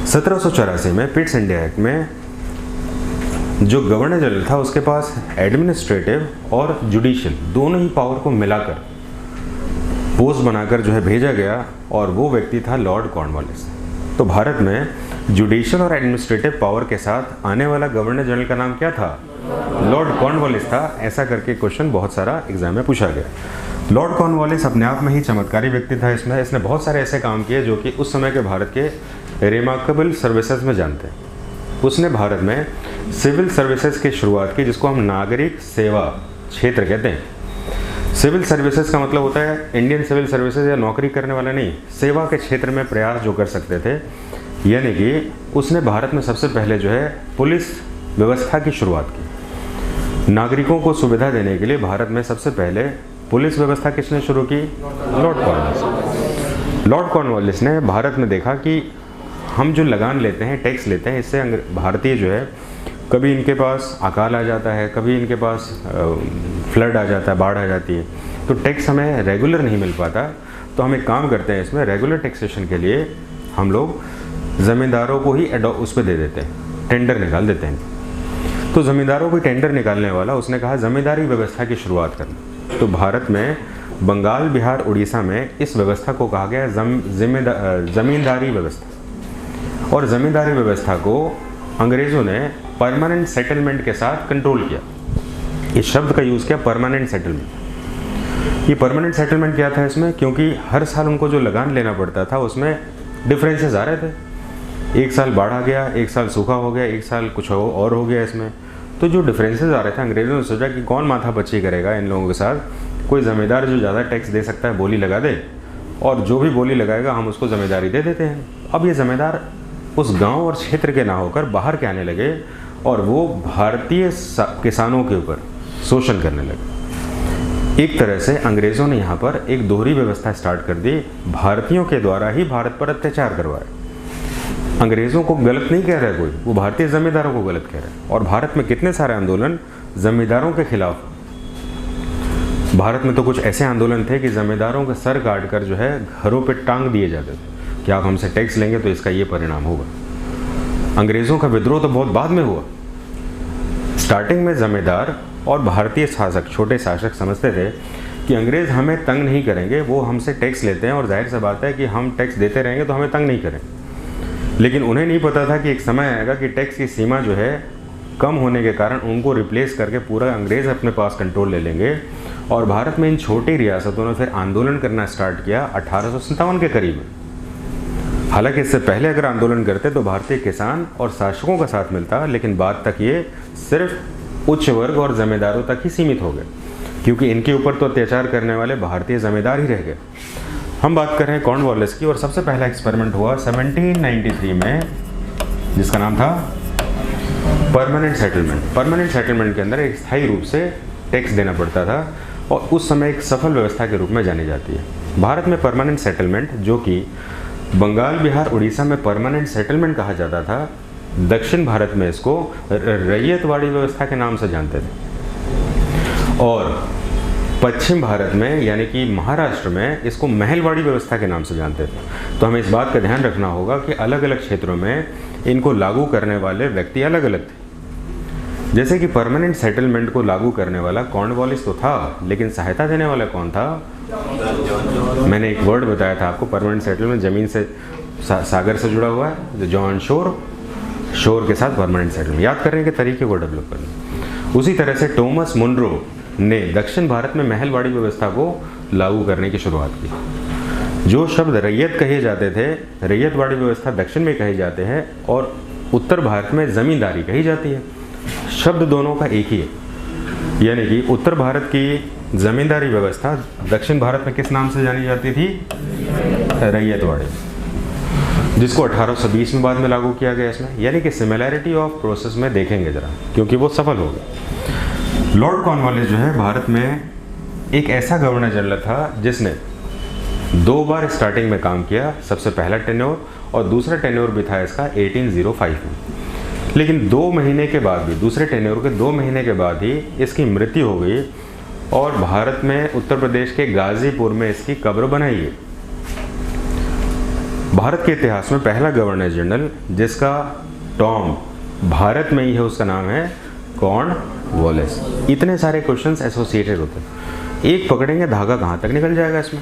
1784 में Pitt's India act में जो गवर्नर जनरल था उसके पास एडमिनिस्ट्रेटिव और जुडिशियल दोनों ही पावर को मिलाकर पोस्ट बनाकर जो है भेजा गया, और वो व्यक्ति था लॉर्ड कॉर्नवालिस। तो भारत में जुडिशियल और एडमिनिस्ट्रेटिव पावर के साथ आने वाला गवर्नर जनरल का नाम क्या था? लॉर्ड कॉर्नवालिस था। ऐसा करके क्वेश्चन बहुत सारा एग्जाम में पूछा गया। लॉर्ड कॉर्नवालिस अपने आप में ही चमत्कारी व्यक्ति था। इसने बहुत सारे ऐसे काम किए जो कि उस समय के भारत के रिमार्केबल सर्विसेज में जानते हैं। उसने भारत में सिविल सर्विसेज की शुरुआत की, जिसको हम नागरिक सेवा क्षेत्र कहते हैं। सिविल सर्विसेज का मतलब होता है इंडियन सिविल सर्विसेज या नौकरी करने वाला नहीं, सेवा के क्षेत्र में प्रयास जो कर सकते थे। यानी कि उसने भारत में सबसे पहले जो है पुलिस व्यवस्था की शुरुआत की। नागरिकों को सुविधा देने के लिए भारत में सबसे पहले पुलिस व्यवस्था किसने शुरू की? Lord Cornwallis. लॉर्ड कॉर्नवालिस ने भारत में देखा कि हम जो लगान लेते हैं, टैक्स लेते हैं, इससे भारतीय जो है कभी इनके पास अकाल आ जाता है, कभी इनके पास फ्लड आ जाता है, बाढ़ आ जाती है, तो टैक्स हमें रेगुलर नहीं मिल पाता। तो हम एक काम करते हैं, इसमें रेगुलर टैक्सेशन के लिए हम लोग ज़मींदारों को ही उस पर दे देते हैं, टेंडर निकाल देते हैं। तो ज़मींदारों को टेंडर निकालने वाला उसने कहा ज़मींदारी व्यवस्था की शुरुआत करना। तो भारत में बंगाल, बिहार, उड़ीसा में इस व्यवस्था को कहा गया ज़मींदारी व्यवस्था। और ज़मींदारी व्यवस्था को अंग्रेज़ों ने परमानेंट सेटलमेंट के साथ कंट्रोल किया। इस शब्द का यूज़ किया, परमानेंट सेटलमेंट। ये परमानेंट सेटलमेंट क्या था इसमें? क्योंकि हर साल उनको जो लगान लेना पड़ता था उसमें डिफरेंसेस आ रहे थे। एक साल बाढ़ आ गया, एक साल सूखा हो गया, एक साल कुछ और हो गया इसमें। तो जो डिफरेंसेस आ रहे थे, अंग्रेज़ों ने सोचा कि कौन माथापच्ची करेगा इन लोगों के साथ। कोई ज़मींदार जो ज़्यादा टैक्स दे सकता है बोली लगा दे, और जो भी बोली लगाएगा हम उसको ज़मींदारी दे देते हैं। अब ये ज़मींदार उस गांव और क्षेत्र के ना होकर बाहर के आने लगे और वो भारतीय किसानों के ऊपर शोषण करने लगे। एक तरह से अंग्रेज़ों ने यहाँ पर एक दोहरी व्यवस्था स्टार्ट कर दी। भारतीयों के द्वारा ही भारत पर अत्याचार करवाए। अंग्रेज़ों को गलत नहीं कह रहा कोई, वो भारतीय ज़मींदारों को गलत कह रहा है। और भारत में कितने सारे आंदोलन ज़मींदारों के खिलाफ। भारत में तो कुछ ऐसे आंदोलन थे कि ज़मींदारों के सर काट कर जो है घरों पर टांग दिए जाते थे कि आप हमसे टैक्स लेंगे तो इसका ये परिणाम होगा। अंग्रेज़ों का विद्रोह तो बहुत बाद में हुआ। स्टार्टिंग में ज़मींदार और भारतीय शासक, छोटे शासक समझते थे कि अंग्रेज़ हमें तंग नहीं करेंगे, वो हमसे टैक्स लेते हैं और जाहिर सी बात है कि हम टैक्स देते रहेंगे तो हमें तंग नहीं करेंगे। लेकिन उन्हें नहीं पता था कि एक समय आएगा कि टैक्स की सीमा जो है कम होने के कारण उनको रिप्लेस करके पूरा अंग्रेज़ अपने पास कंट्रोल ले लेंगे। और भारत में इन छोटी रियासतों ने फिर आंदोलन करना स्टार्ट किया 1857 के करीब। हालांकि इससे पहले अगर आंदोलन करते तो भारतीय किसान और शासकों का साथ मिलता, लेकिन बाद तक ये सिर्फ उच्च वर्ग और ज़मींदारों तक ही सीमित हो गए, क्योंकि इनके ऊपर तो अत्याचार करने वाले भारतीय ज़मींदार ही रह गए। हम बात कर रहे हैं कॉर्नवालिस की, और सबसे पहला एक्सपेरिमेंट हुआ 1793 में, जिसका नाम था परमानेंट सेटलमेंट। परमानेंट सेटलमेंट के अंदर एक स्थायी रूप से टैक्स देना पड़ता था और उस समय एक सफल व्यवस्था के रूप में जानी जाती है। भारत में परमानेंट सेटलमेंट, जो कि बंगाल, बिहार, उड़ीसा में परमानेंट सेटलमेंट कहा जाता था, दक्षिण भारत में इसको रैयतवाड़ी व्यवस्था के नाम से जानते थे, और पश्चिम भारत में यानी कि महाराष्ट्र में इसको महलवाड़ी व्यवस्था के नाम से जानते थे। तो हमें इस बात का ध्यान रखना होगा कि अलग अलग क्षेत्रों में इनको लागू करने वाले व्यक्ति अलग अलग थे। जैसे कि परमानेंट सेटलमेंट को लागू करने वाला कॉर्नवालिस तो था, लेकिन सहायता देने वाला कौन था? मैंने एक वर्ड बताया था आपको, परमानेंट सेटलमेंट ज़मीन से सागर से जुड़ा हुआ है, जॉन शोर, शोर के साथ परमानेंट सेटलमेंट। याद करने के तरीके को डेवलप करना। उसी तरह से टॉमस मुनरो ने दक्षिण भारत में महलवाड़ी व्यवस्था को लागू करने की शुरुआत की। जो शब्द रैयत कहे जाते थे, रैयतवाड़ी व्यवस्था दक्षिण में कहे जाते हैं और उत्तर भारत में ज़मींदारी कही जाती है। शब्द दोनों का एक ही है, यानी कि उत्तर भारत की ज़मींदारी व्यवस्था दक्षिण भारत में किस नाम से जानी जाती थी? रैयतवाड़ी, जिसको 1820 में बाद में लागू किया गया इसमें। यानी कि सिमिलैरिटी ऑफ प्रोसेस में देखेंगे ज़रा, क्योंकि वो सफल हो गया। लॉर्ड कॉर्नवालिस जो है भारत में एक ऐसा गवर्नर जनरल था जिसने 2 बार स्टार्टिंग में काम किया। सबसे पहला टेन्योर और दूसरा टेन्योर भी था इसका 1805 में। लेकिन 2 महीने के बाद भी, दूसरे टेन्योर के 2 महीने के बाद ही इसकी मृत्यु हो गई और भारत में उत्तर प्रदेश के गाजीपुर में इसकी कब्र बनाई है। भारत के इतिहास में पहला गवर्नर जनरल जिसका टॉम भारत में ही है, उसका नाम है कॉर्नवालिस। इतने सारे क्वेश्चंस एसोसिएटेड होते हैं, एक पकड़ेंगे धागा कहाँ तक निकल जाएगा इसमें।